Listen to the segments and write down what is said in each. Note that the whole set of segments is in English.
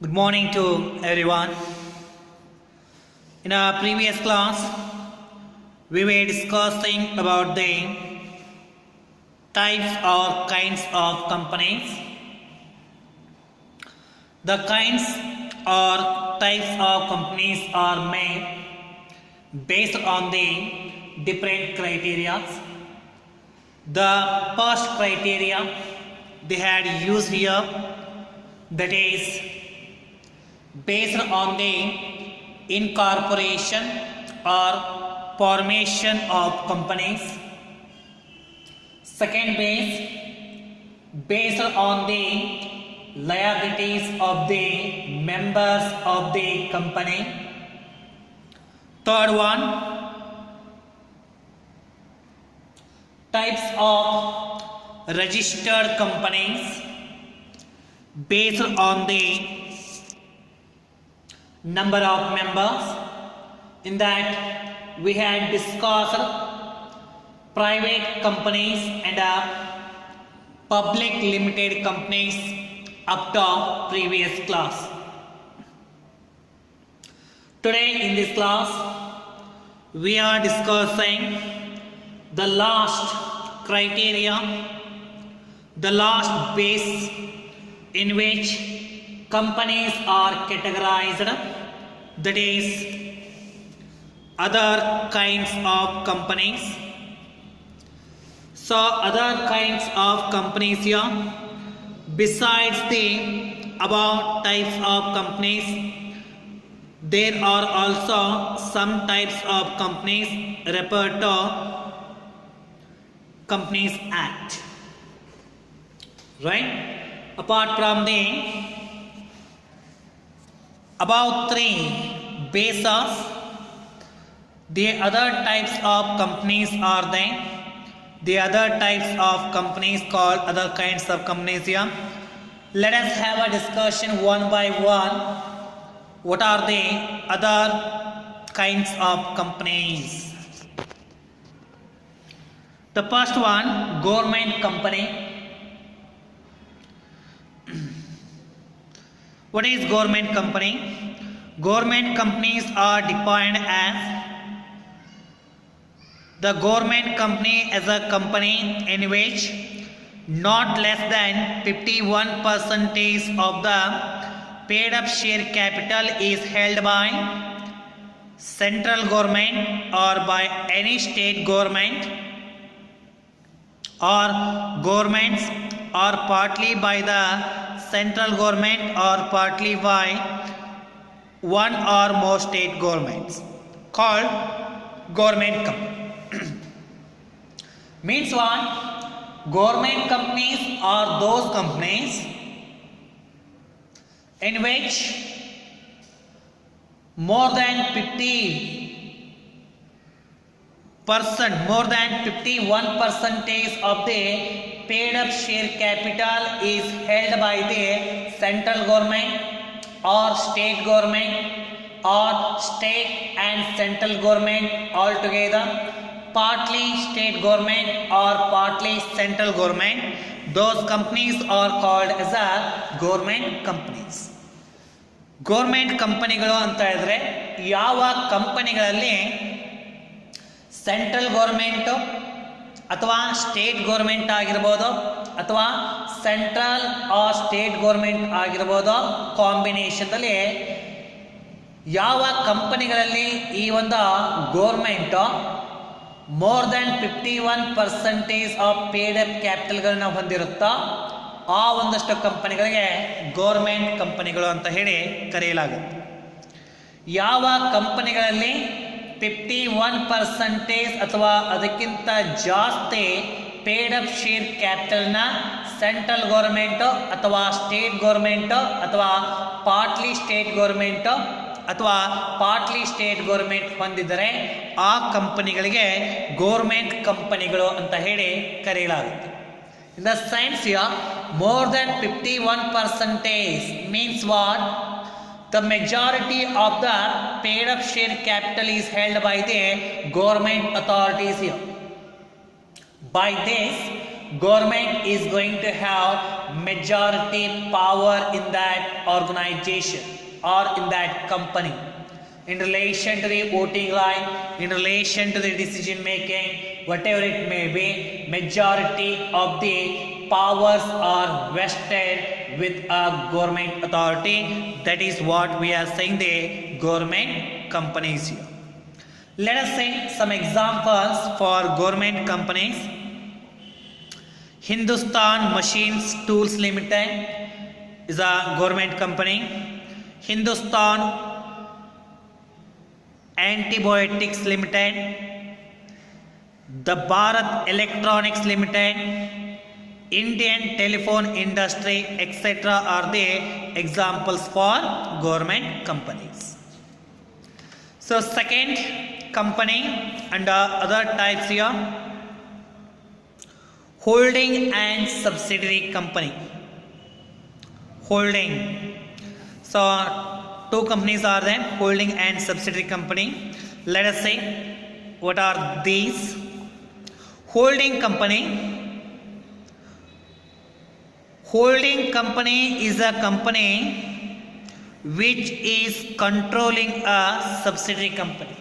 Good morning to everyone. In our previous class, we were discussing about the types or kinds of companies. The kinds or types of companies are made based on the different criteria. The first criteria they had used here, that is based on the incorporation or formation of companies. Second based on the liabilities of the members of the company. Third one, types of registered companies based on the number of members. In that we had discussed private companies and public limited companies up to previous class. Today in this class we are discussing the last criteria, the last base in which companies are categorized, that is other kinds of companies. So other kinds of companies here, besides the above types of companies, there are also some types of companies referred to Companies Act, right? Apart from the above three bases, the other types of companies are the other types of companies called other kinds of companies here. Let us have a discussion one by one. What are the other kinds of companies? The first one, government company. What is government company? Government companies are defined as the government company as a company in which not less than 51% of the paid up share capital is held by central government or by any state government or governments, or partly by the central government or partly by one or more state governments, called government company. Means what? Government companies are those companies in which more than 51% of the paid up share capital is held by the central government or state government or state and central government altogether, partly state government or partly central government. Those companies are called as a government companies. Government ಕಂಪನಿಗಳು ಅಂತ ಹೇಳಿದ್ರೆ ಯಾವ ಕಂಪನಿಗಳಲ್ಲಿ central government ಅಥವಾ state government ಆಗಿರ್ಬೋದು ಅಥವಾ central R state government ಆಗಿರ್ಬೋದು, ಕಾಂಬಿನೇಷನ್ದಲ್ಲಿ ಯಾವ ಕಂಪನಿಗಳಲ್ಲಿ ಈ ಒಂದು government more than 51% of paid up ಕ್ಯಾಪಿಟಲ್ಗಳನ್ನ ಹೊಂದಿರುತ್ತೋ ಆ ಒಂದಷ್ಟು ಕಂಪನಿಗಳಿಗೆ ಗೌರ್ಮೆಂಟ್ ಕಂಪನಿಗಳು ಅಂತ ಹೇಳಿ ಕರೆಯಲಾಗುತ್ತೆ. ಯಾವ ಕಂಪನಿಗಳಲ್ಲಿ 51% ಅಥವಾ ಅದಕ್ಕಿಂತ ಜಾಸ್ತಿ ಪೇಡ್ ಅಪ್ ಶೇರ್ ಕ್ಯಾಪಿಟಲ್ನ ಸೆಂಟ್ರಲ್ ಗೌರ್ಮೆಂಟು ಅಥವಾ ಸ್ಟೇಟ್ ಗೌರ್ಮೆಂಟು ಅಥವಾ ಪಾರ್ಟ್ಲಿ ಸ್ಟೇಟ್ ಗೌರ್ಮೆಂಟು ಅಥವಾ ಪಾರ್ಟ್ಲಿ ಸ್ಟೇಟ್ ಗೌರ್ಮೆಂಟ್ ಹೊಂದಿದರೆ ಆ ಕಂಪನಿಗಳಿಗೆ ಗೌರ್ಮೆಂಟ್ ಕಂಪನಿಗಳು ಅಂತ ಹೇಳಿ ಕರೆಯಲಾಗುತ್ತೆ. In the sense here, more than 51% means what? The majority of the paid up share capital is held by the government authorities here. By this, government is going to have majority power in that organization or in that company in relation to the voting line, in relation to the decision making, whatever it may be, majority of the powers are vested with a government authority. That is what we are saying the government companies here. Let us see some examples for government companies. Hindustan Machines Tools Limited is a government company. Hindustan Antibiotics Limited, the Bharat Electronics Limited, Indian Telephone Industry, etc. are the examples for government companies. So second company and other types here, holding and subsidiary company. Holding. So two companies are there, holding and subsidiary company. Let us see what are these. Holding company. Holding company is a company which is controlling a subsidiary company.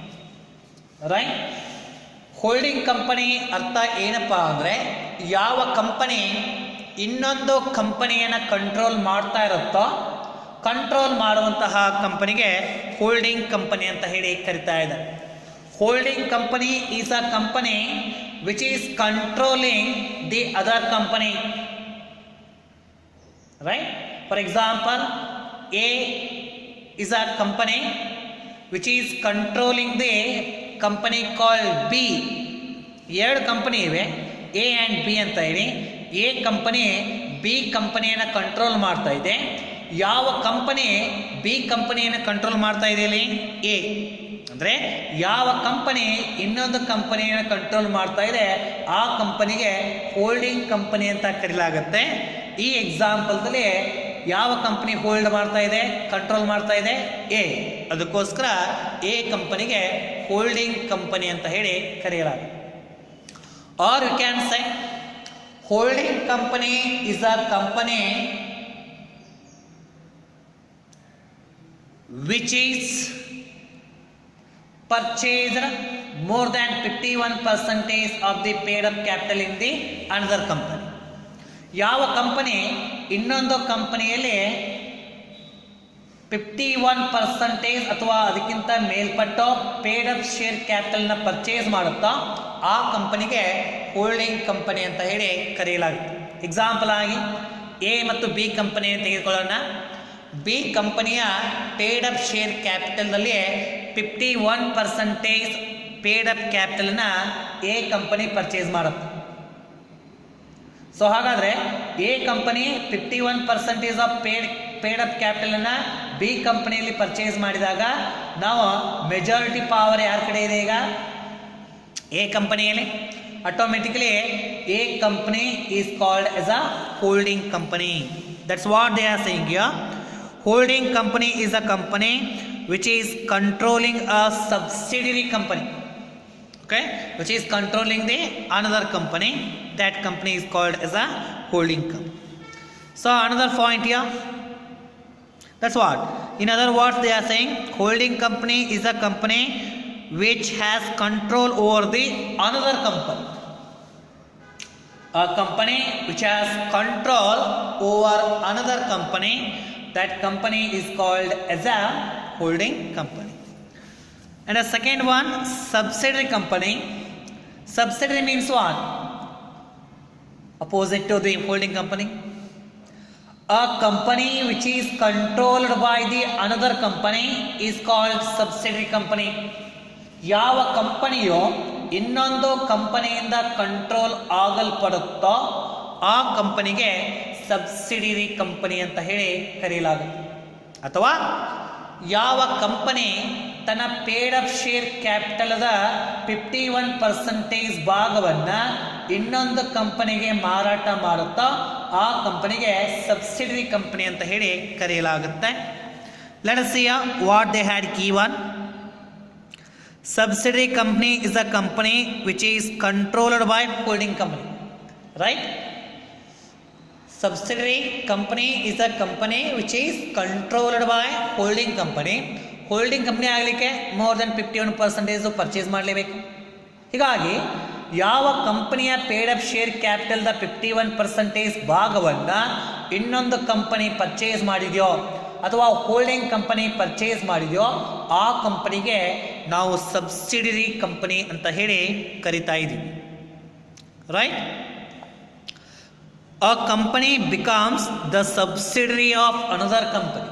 Right? Holding company ಅರ್ಥ ಏನಪ್ಪ ಅಂದರೆ ಯಾವ company ಇನ್ನೊಂದು ಕಂಪನಿಯನ್ನು control ಮಾಡ್ತಾ ಇರುತ್ತೋ control ಮಾಡುವಂತಹ ಕಂಪನಿಗೆ ಹೋಲ್ಡಿಂಗ್ ಕಂಪನಿ ಅಂತ ಹೇಳಿ ಕರಿತಾ ಇದ್ದಾರೆ. Holding company is a company which is controlling the other company. Right? For example, A is a company which is controlling the company called B. ಎರಡು ಕಂಪನಿ ಇವೆ, ಎ ಆ್ಯಂಡ್ ಬಿ ಅಂತ ಹೇಳಿ. A company B ಕಂಪನಿಯನ್ನು control ಮಾಡ್ತಾ ಇದೆ. ಯಾವ company B ಕಂಪನಿಯನ್ನು control ಮಾಡ್ತಾ ಇದೆ ಇಲ್ಲಿ? ಎ. ಅಂದರೆ ಯಾವ ಕಂಪನಿ ಇನ್ನೊಂದು ಕಂಪನಿಯನ್ನು ಕಂಟ್ರೋಲ್ ಮಾಡ್ತಾ ಇದೆ ಆ ಕಂಪನಿಗೆ ಹೋಲ್ಡಿಂಗ್ ಕಂಪನಿ ಅಂತ ಕರೆಯಲಾಗುತ್ತೆ. ಈ ಎಕ್ಸಾಂಪಲ್ದಲ್ಲಿ ಯಾವ ಕಂಪನಿ ಹೋಲ್ಡ್ ಮಾಡ್ತಾ ಇದೆ, ಕಂಟ್ರೋಲ್ ಮಾಡ್ತಾ ಇದೆ? ಎ. ಅದಕ್ಕೋಸ್ಕರ ಎ ಕಂಪನಿಗೆ ಹೋಲ್ಡಿಂಗ್ ಕಂಪನಿ ಅಂತ ಹೇಳಿ ಕರೆಯಲಾಗುತ್ತೆ. Or you can say holding company is a company which is purchased more than 51% of the paid up capital in the another company. ಯಾವ ಕಂಪನಿ ಇನ್ನೊಂದು ಕಂಪನಿಯಲ್ಲಿ 51% ಅಥವಾ ಅದಕ್ಕಿಂತ ಮೇಲ್ಪಟ್ಟು ಪೇಡ್ ಅಪ್ ಶೇರ್ ಕ್ಯಾಪಿಟಲ್ನ ಪರ್ಚೇಸ್ ಮಾಡುತ್ತೋ ಆ ಕಂಪನಿಗೆ ಹೋಲ್ಡಿಂಗ್ ಕಂಪನಿ ಅಂತ ಹೇಳಿ ಕರೆಯಲಾಗುತ್ತೆ. ಎಕ್ಸಾಂಪಲ್ ಆಗಿ ಎ ಮತ್ತು ಬಿ ಕಂಪನಿಯನ್ನು ತೆಗೆದುಕೊಳ್ಳೋಣ. ಬಿ ಕಂಪನಿಯ ಪೇಡ್ ಅಪ್ ಶೇರ್ ಕ್ಯಾಪಿಟಲ್ನಲ್ಲಿ 51% ಪೇಡ್ ಅಪ್ ಕ್ಯಾಪಿಟಲ್ನ ಎ ಕಂಪನಿ ಪರ್ಚೇಸ್ ಮಾಡುತ್ತೆ. ಸೊ ಹಾಗಾದರೆ ಎ ಕಂಪನಿ 51% ಆಫ್ ಪೇಡ್ ಅಪ್ ಕ್ಯಾಪಿಟಲನ್ನು ಬಿ ಕಂಪನಿಯಲ್ಲಿ ಪರ್ಚೇಸ್ ಮಾಡಿದಾಗ ನಾವು ಮೆಜಾರಿಟಿ ಪವರ್ ಯಾರ ಕಡೆ ಇದೆ? ಈಗ ಎ ಕಂಪನಿಯಲ್ಲಿ. Automatically A company is called as a holding company. That's what they are saying here. Holding company is a company which is controlling a subsidiary company, okay, which is controlling the another company. That company is called as a holding company. So another point here, that's what, in other words they are saying holding company is a company which has control over the another company. A company which has control over another company, that company is called as a holding company. And the second one, subsidiary company. Subsidiary means what? Opposite to the holding company. A company which is controlled by the another company is called subsidiary company. ಯಾವ ಕಂಪನಿಯು ಇನ್ನೊಂದು ಕಂಪನಿಯಿಂದ control ಆಗಲ್ಪಡುತ್ತೋ ಆ ಕಂಪನಿಗೆ subsidiary company ಅಂತ ಹೇಳಿ ಕರೆಯಲಾಗುತ್ತೆ. ಅಥವಾ ಯಾವ ಕಂಪನಿ ತನ್ನ ಪೇಡ್ ಅಪ್ ಶೇರ್ ಕ್ಯಾಪಿಟಲ್ದ 51% ಭಾಗವನ್ನು ಇನ್ನೊಂದು ಕಂಪನಿಗೆ ಮಾರಾಟ ಮಾಡುತ್ತೋ ಆ ಕಂಪನಿಗೆ ಸಬ್ಸಿಡಿಯರಿ ಕಂಪನಿ ಅಂತ ಹೇಳಿ ಕರೆಯಲಾಗುತ್ತೆ. Let us see what they had given. Subsidiary company is a company which is controlled by holding company, right? Subsidiary company is a company which is controlled by holding company. Holding company ಆಗಲಿಕ್ಕೆ more than 51% purchase ಮಾಡಲೇಬೇಕು. ಹೀಗಾಗಿ ಯಾವ ಕಂಪನಿಯ paid up share ಕ್ಯಾಪಿಟಲ್ದ 51% ಭಾಗವನ್ನು ಇನ್ನೊಂದು company purchase ಮಾಡಿದೆಯೋ ಅಥವಾ holding company purchase ಮಾಡಿದೆಯೋ ಆ ಕಂಪನಿಗೆ ನಾವು ಸಬ್ಸಿಡಿಯರಿ ಕಂಪನಿ ಅಂತ ಹೇಳಿ ಕರಿತಾ ಇದ್ದೀವಿ. Right? A company becomes the subsidiary of another company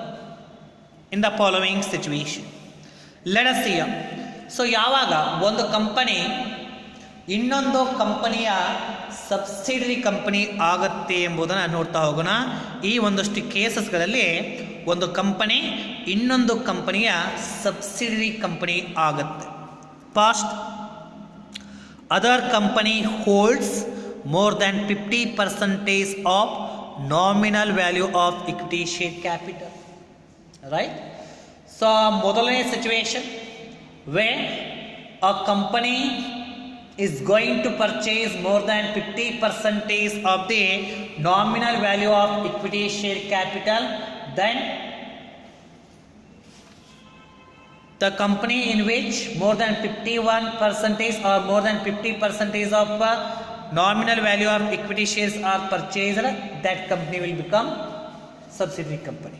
in the following situation. Let us see. So ಯಾವಾಗ ಒಂದು ಕಂಪನಿ ಇನ್ನೊಂದು ಕಂಪನಿಯ ಸಬ್ಸಿಡಿಯರಿ ಕಂಪನಿ ಆಗುತ್ತೆ ಎಂಬುದನ್ನು ನೋಡ್ತಾ ಹೋಗೋಣ. ಈ ಒಂದಷ್ಟು ಕೇಸಸ್ಗಳಲ್ಲಿ ಒಂದು ಕಂಪನಿ ಇನ್ನೊಂದು ಕಂಪನಿಯ ಸಬ್ಸಿಡಿಯರಿ ಕಂಪನಿ ಆಗುತ್ತೆ. First, other company holds more than 50% of nominal value of equity share capital. Right? So ಮೊದಲನೇ situation where a company is going to purchase more than 50% of the nominal value of equity share capital, then the company in which more than 51% or more than 50% of nominal value of equity shares are purchased, that company will become subsidiary company.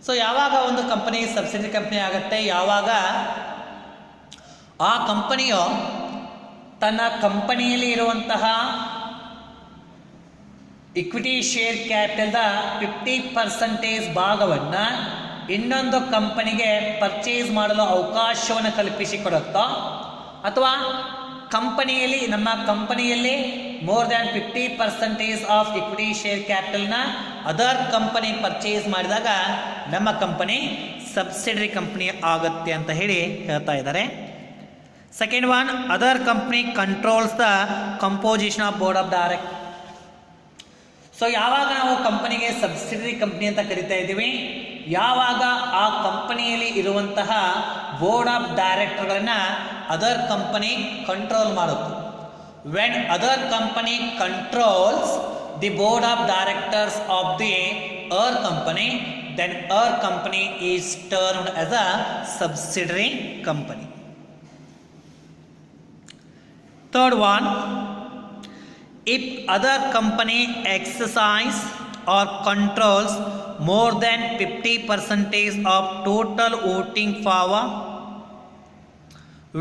So ಯಾವಾಗ ಒಂದು company subsidiary company ಆಗುತ್ತೆ, ಯಾವಾಗ ಆ ಕಂಪನಿಯು ತನ್ನ ಕಂಪನಿಯಲ್ಲಿ ಇರುವಂತಹ equity share ಕ್ಯಾಪಿಟಲ್ದ 50% ಭಾಗವನ್ನು ಇನ್ನೊಂದು ಕಂಪನಿಗೆ ಪರ್ಚೇಸ್ ಮಾಡಲು ಅವಕಾಶವನ್ನು ಕಲ್ಪಿಸಿಕೊಡುತ್ತೋ, ಅಥವಾ ಕಂಪನಿಯಲ್ಲಿ ನಮ್ಮ ಕಂಪನಿಯಲ್ಲಿ more than 50% of equity share ಕ್ಯಾಪಿಟಲ್ನ ಅದರ್ ಕಂಪನಿ ಪರ್ಚೇಸ್ ಮಾಡಿದಾಗ ನಮ್ಮ ಕಂಪನಿ ಸಬ್ಸಿಡಿಯರಿ ಕಂಪನಿ ಆಗುತ್ತೆ ಅಂತ ಹೇಳಿ ಹೇಳ್ತಾ ಇದ್ದಾರೆ. Second one, other company controls the composition of board of direct. So ಯಾವಾಗ ನಾವು ಕಂಪನಿಗೆ ಸಬ್ಸಿಡಿಯರಿ ಕಂಪನಿ ಅಂತ ಕರಿತಾ ಇದ್ದೀವಿ, ಯಾವಾಗ ಆ ಕಂಪನಿಯಲ್ಲಿ ಇರುವಂತಹ ಬೋರ್ಡ್ ಆಫ್ ಡೈರೆಕ್ಟರ್ಗಳನ್ನು ಅದರ್ ಕಂಪನಿ ಕಂಟ್ರೋಲ್ ಮಾಡುತ್ತೆ. When other company controls the board of directors of the our company, then our company is termed as a subsidiary company. Third one, if other company exercise or controls more than 50% of total voting power,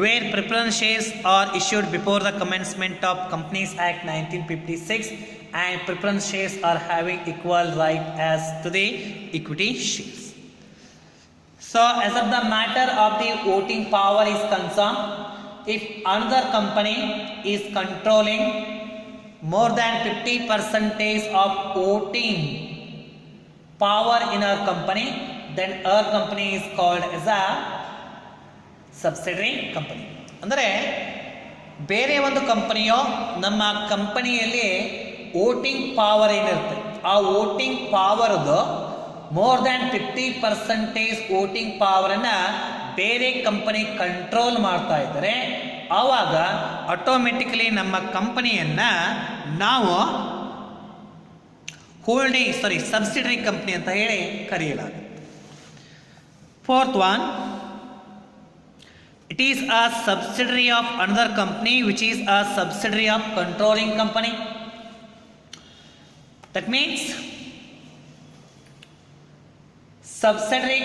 where preference shares are issued before the commencement of Companies Act 1956 and preference shares are having equal right as to the equity shares. So as of the matter of the voting power is concerned, if another company is controlling more than 50% of voting power in our company, then our company is called as a subsidiary company. ಅಂದರೆ ಬೇರೆ ಒಂದು ಕಂಪನಿಯೋ ನಮ್ಮ ಕಂಪನಿಯಲ್ಲಿ voting power ಏನಿರುತ್ತೆ, ಆ voting ಪವರ್ದು more than 50% voting ಪವರನ್ನು ಬೇರೆ company control ಮಾಡ್ತಾ ಇದ್ದರೆ, ಆವಾಗ ಆಟೋಮೆಟಿಕಲಿ ನಮ್ಮ ಕಂಪನಿಯನ್ನು ನಾವು ಸಬ್ಸಿಡಿಯರಿ ಕಂಪನಿ ಅಂತ ಹೇಳಿ ಕರೆಯಲಾಗುತ್ತೆ. Fourth one, it is a subsidiary of another company which is a subsidiary of controlling company. That means subsidiary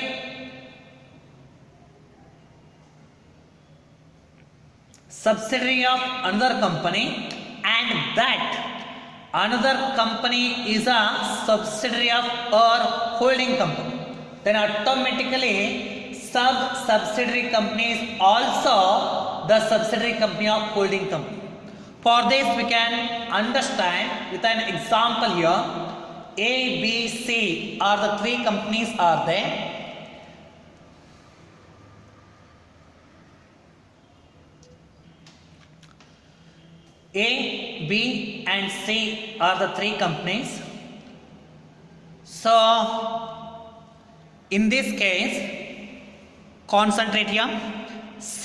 of another company, and that another company is a subsidiary of our holding company, then automatically subsidiary company is also the subsidiary company of holding company. For this we can understand with an example here. A, B, C are the three companies are there. A, B and C are the three companies. So in this case, concentrate here. C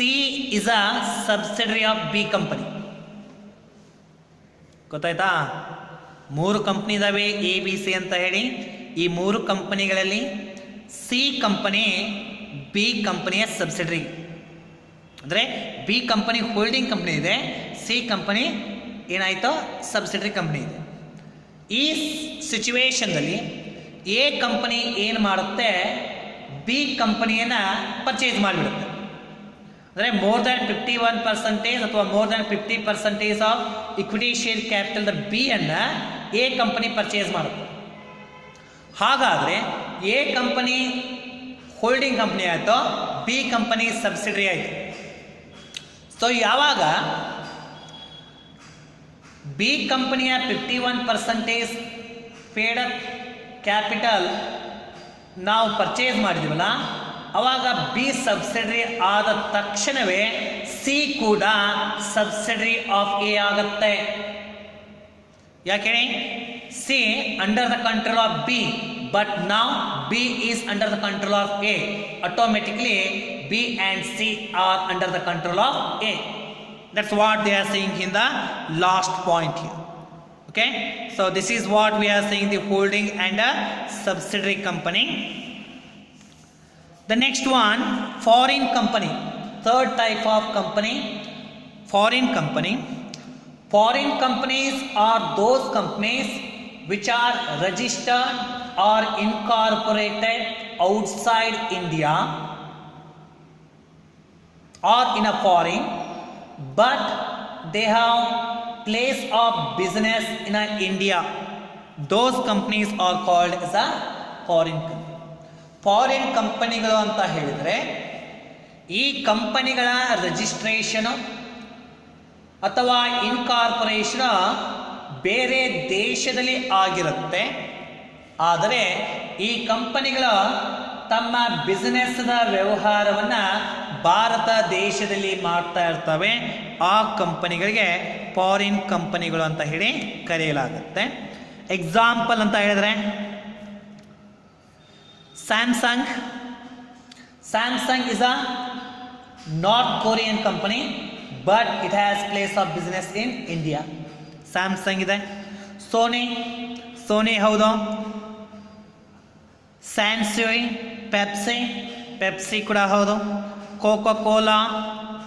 is a subsidiary of B company. ಗೊತ್ತಾಯ್ತಾ? ಮೂರು company ಇದಾವೆ A B C ಅಂತ ಹೇಳಿ. ಈ ಮೂರು ಕಂಪನಿಗಳಲ್ಲಿ C company B ಕಂಪನಿಯ subsidiary, ಅಂದರೆ ಬಿ ಕಂಪನಿ ಹೋಲ್ಡಿಂಗ್ ಕಂಪ್ನಿ ಇದೆ, ಸಿ ಕಂಪನಿ ಏನಾಯಿತು ಸಬ್ಸಿಡರಿ ಕಂಪ್ನಿ ಇದೆ. ಈ ಸಿಚುವೇಶನ್ದಲ್ಲಿ ಎ ಕಂಪನಿ ಏನು ಮಾಡುತ್ತೆ, ಬಿ ಕಂಪನಿಯನ್ನು ಪರ್ಚೇಸ್ ಮಾಡಿಬಿಡುತ್ತೆ. ಅಂದರೆ ಮೋರ್ ದ್ಯಾನ್ 51% ಅಥವಾ more than 50% of equity share capital the B ಅನ್ನು ಎ ಕಂಪನಿ ಪರ್ಚೇಸ್ ಮಾಡುತ್ತೆ. ಹಾಗಾದರೆ ಎ ಕಂಪನಿ ಹೋಲ್ಡಿಂಗ್ ಕಂಪ್ನಿ ಆಯಿತು, ಬಿ ಕಂಪನಿ ಸಬ್ಸಿಡರಿ ಆಯಿತು. ಸೊ ಯಾವಾಗ ಬಿ ಕಂಪನಿಯ 51% ಪೇಡ್ ಅಪ್ ಕ್ಯಾಪಿಟಲ್ ನಾವು ಪರ್ಚೇಸ್ ಮಾಡಿದ್ದೀವಲ್ಲ, ಆವಾಗ ಬಿ ಸಬ್ಸಿಡರಿ ಆದ ತಕ್ಷಣವೇ ಸಿ ಕೂಡ ಸಬ್ಸಿಡರಿ ಆಫ್ ಎ ಆಗುತ್ತೆ. ಯಾಕೆ C under the control of B, but now B is under the control of A. Automatically B and C R under the control of A. That's what they are saying in the last point here. Okay, so this is what we are saying, the holding and a subsidiary company. The next one, foreign company, third type of company, foreign company. Foreign companies are those companies which are registered or incorporated outside India or in a foreign, but they have place of business in India. Those companies are called as a foreign company. Foreign ಕಂಪನಿಗಳು ಅಂತ ಹೇಳಿದರೆ ಈ ಕಂಪನಿಗಳ registration ಅಥವಾ incorporation ಬೇರೆ ದೇಶದಲ್ಲಿ ಆಗಿರುತ್ತೆ. ಆದರೆ ಈ ಕಂಪನಿಗಳು ತಮ್ಮ ಬಿಸ್ನೆಸ್ನ ವ್ಯವಹಾರವನ್ನು ಭಾರತ ದೇಶದಲ್ಲಿ ಮಾಡ್ತಾ ಇರ್ತವೆ. ಆ ಕಂಪನಿಗಳಿಗೆ ಫಾರಿನ್ ಕಂಪನಿಗಳು ಅಂತ ಹೇಳಿ ಕರೆಯಲಾಗುತ್ತೆ. ಎಕ್ಸಾಂಪಲ್ ಅಂತ ಹೇಳಿದ್ರೆ Samsung. Samsung is a north Korean company, but it has place of business in India. Samsung ಇದೆ. ಸೋನಿ ಹೌದು. ಸ್ಯಾನ್ಸುಯಿ, ಪೆಪ್ಸಿ ಕೂಡ ಹೌದು. Coca Cola,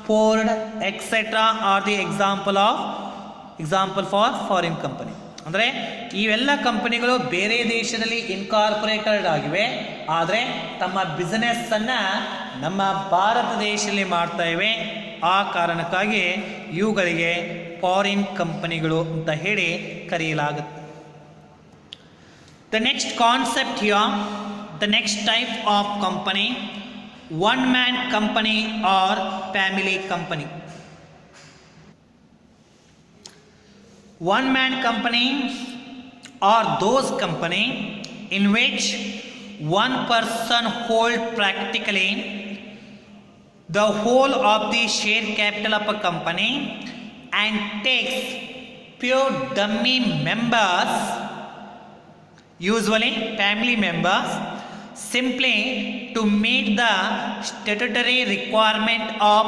Ford etcetera R the example for foreign company. ಅಂದರೆ ಇವೆಲ್ಲ ಕಂಪನಿಗಳು ಬೇರೆ ದೇಶದಲ್ಲಿ ಇನ್ಕಾರ್ಪೊರೇಟೆಡ್ ಆಗಿವೆ, ಆದರೆ ತಮ್ಮ ಬಿಸ್ನೆಸ್ಸನ್ನು ನಮ್ಮ ಭಾರತ ದೇಶದಲ್ಲಿ ಮಾಡ್ತಾ ಇವೆ. ಆ ಕಾರಣಕ್ಕಾಗಿ ಇವುಗಳಿಗೆ ಫಾರಿನ್ ಕಂಪನಿಗಳು ಅಂತ ಹೇಳಿ ಕರೆಯಲಾಗುತ್ತೆ. The next concept here, the next type of company, one man company or family company. One man company are those company in which one person hold practically the whole of the share capital of a company and takes pure dummy members, usually family members, simply to meet the statutory requirement of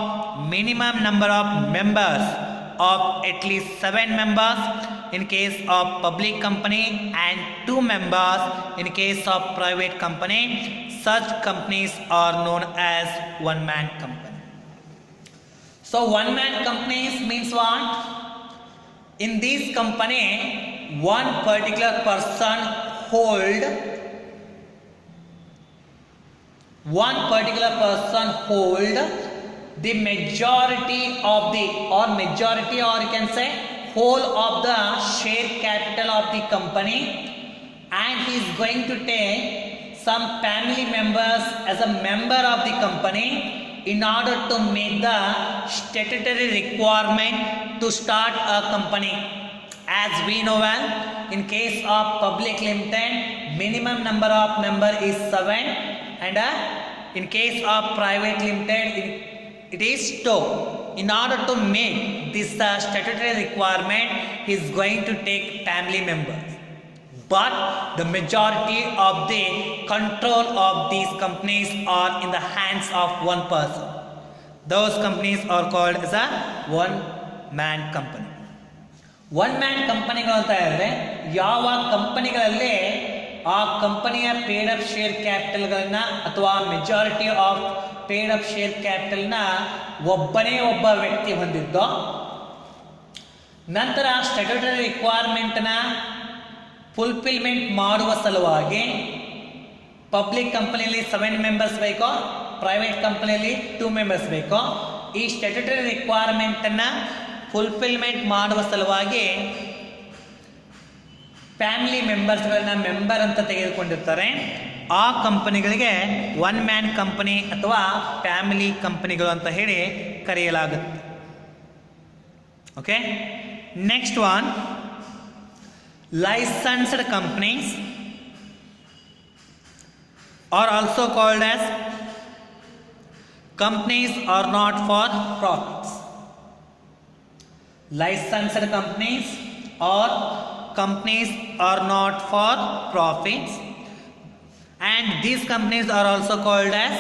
minimum number of members of at least 7 members in case of public company and 2 members in case of private company. Such companies are known as one man company. So one man companies means what? In this company one particular person hold the majority of the or you can say whole of the share capital of the company, and he is going to take some family members as a member of the company in order to meet the statutory requirement to start a company. As we know well, in case of public limited, minimum number of member is 7, and in case of private limited it is 2. In order to meet this statutory requirement, he is going to take family members. But the majority of the control of these companies are in the hands of one person. Those companies are called as a one man company. One man ಕಂಪನಿಗಳು ಅಂತ ಹೇಳಿದ್ರೆ ಯಾವ ಕಂಪನಿಗಳಲ್ಲಿ ಆ ಕಂಪನಿಯ paid up share ಕ್ಯಾಪಿಟಲ್ಗಳನ್ನ ಅಥವಾ majority of paid up share ಕ್ಯಾಪಿಟಲ್ನ ಒಬ್ಬನೇ ಒಬ್ಬ ವ್ಯಕ್ತಿ ಹೊಂದಿದ್ದೋ. ನಂತರ ಸ್ಟ್ಯಾಟ್ಯೂಟರಿ ರಿಕ್ವೈರ್ಮೆಂಟ್ನ ಫುಲ್ಫಿಲ್ಮೆಂಟ್ ಮಾಡುವ ಸಲುವಾಗಿ ಪಬ್ಲಿಕ್ ಕಂಪನಿಯಲ್ಲಿ 7 ಮೆಂಬರ್ಸ್ ಬೇಕೋ, ಪ್ರೈವೇಟ್ ಕಂಪನಿಯಲ್ಲಿ 2 ಮೆಂಬರ್ಸ್ ಬೇಕೋ. ಈ ಸ್ಟ್ಯಾಟ್ಯೂಟರಿ ರಿಕ್ವೈರ್ಮೆಂಟನ್ನು ಫುಲ್ಫಿಲ್ಮೆಂಟ್ ಮಾಡುವ ಸಲುವಾಗಿ ಫ್ಯಾಮಿಲಿ ಮೆಂಬರ್ಸ್ಗಳನ್ನ ಮೆಂಬರ್ ಅಂತ ತೆಗೆದುಕೊಂಡಿರ್ತಾರೆ. ಆ ಕಂಪನಿಗಳಿಗೆ 1 ಮ್ಯಾನ್ ಕಂಪನಿ ಅಥವಾ ಫ್ಯಾಮಿಲಿ ಕಂಪನಿಗಳು ಅಂತ ಹೇಳಿ ಕರೆಯಲಾಗುತ್ತೆ. Okay, next one, licensed companies are also called as companies are not for profits. Licensed companies or companies are not for profits, and these companies are also called as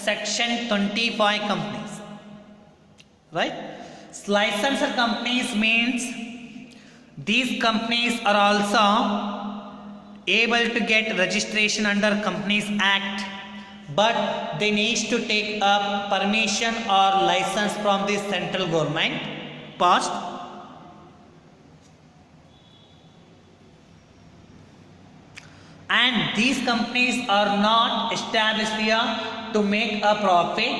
section 25 companies, right? Licensed companies means these companies are also able to get registration under Companies Act, but they need to take up permission or license from the central government first. And these companies are not established here to make a profit,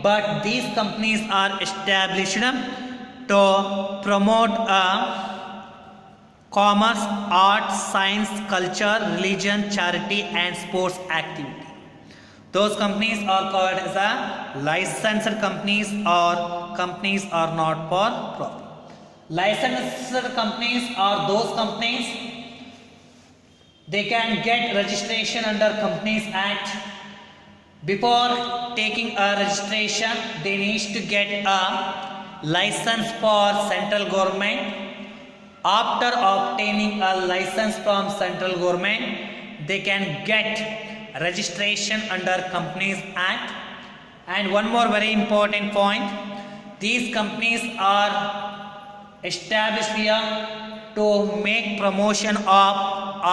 but these companies are established to promote a commerce, art, science, culture, religion, charity and sports activity. Those companies are called as a licensed companies, or companies are not for profit. Licensed companies are those companies, they can get registration under Companies Act. Before taking a registration, they need to get a license for central government. After obtaining a license from central government, they can get registration under Companies Act. And one more very important point, these companies are established here to make promotion of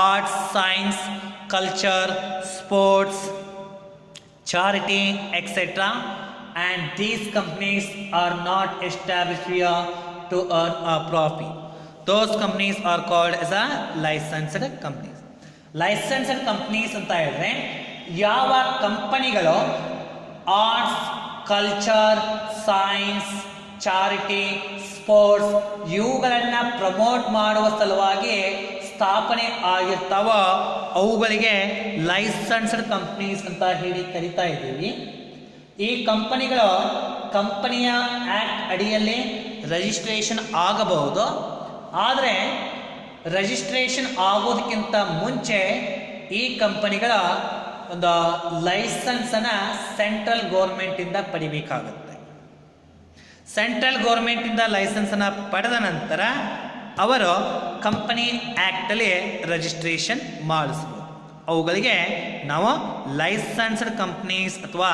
arts, science, culture, sports, charity, etc. And these companies are not established here to earn a profit. Those companies are called as a licensed companies. Licensed companies ಅಂತ ಹೇಳಿದ್ರೆ ಯಾವ ಕಂಪನಿಗಳು arts, culture, science, charity, sports ಇವುಗಳನ್ನು promote ಮಾಡುವ ಸಲುವಾಗಿ ಸ್ಥಾಪನೆ ಆಗಿರ್ತಾವೋ ಅವುಗಳಿಗೆ licensed companies ಅಂತ ಹೇಳಿ ಕರಿತಾ ಇದ್ದೀವಿ. ಈ ಕಂಪನಿಗಳು ಕಂಪನಿಯ ಆ್ಯಕ್ಟ್ ಅಡಿಯಲ್ಲಿ ರಿಜಿಸ್ಟ್ರೇಷನ್ ಆಗಬಹುದು, ಆದರೆ ರಿಜಿಸ್ಟ್ರೇಷನ್ ಆಗೋದಕ್ಕಿಂತ ಮುಂಚೆ ಈ ಕಂಪನಿಗಳ ಒಂದು ಲೈಸೆನ್ಸನ್ನು ಸೆಂಟ್ರಲ್ ಗೌರ್ಮೆಂಟಿಂದ ಪಡಿಬೇಕಾಗುತ್ತೆ. ಸೆಂಟ್ರಲ್ ಗೌರ್ಮೆಂಟಿಂದ ಲೈಸೆನ್ಸನ್ನು ಪಡೆದ ನಂತರ ಅವರು ಕಂಪನಿ ಆ್ಯಕ್ಟಲ್ಲಿ ರಿಜಿಸ್ಟ್ರೇಷನ್ ಮಾಡಿಸ್ಬೋದು. ಅವುಗಳಿಗೆ ನಾವು ಲೈಸೆನ್ಸ್ಡ್ ಕಂಪ್ನೀಸ್ ಅಥವಾ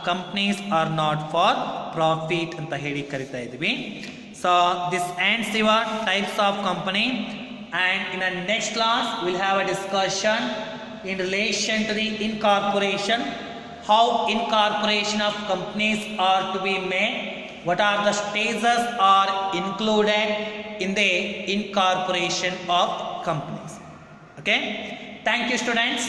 companies are not for profit ಅಂತ ಹೇಳಿ ಕರಿತಾ ಇದ್ವಿ. So this ends your types of company. And in the next class, we'll have a discussion in relation to the incorporation, how incorporation of companies are to be made, what are the stages are included in the incorporation of companies. Okay, thank you students.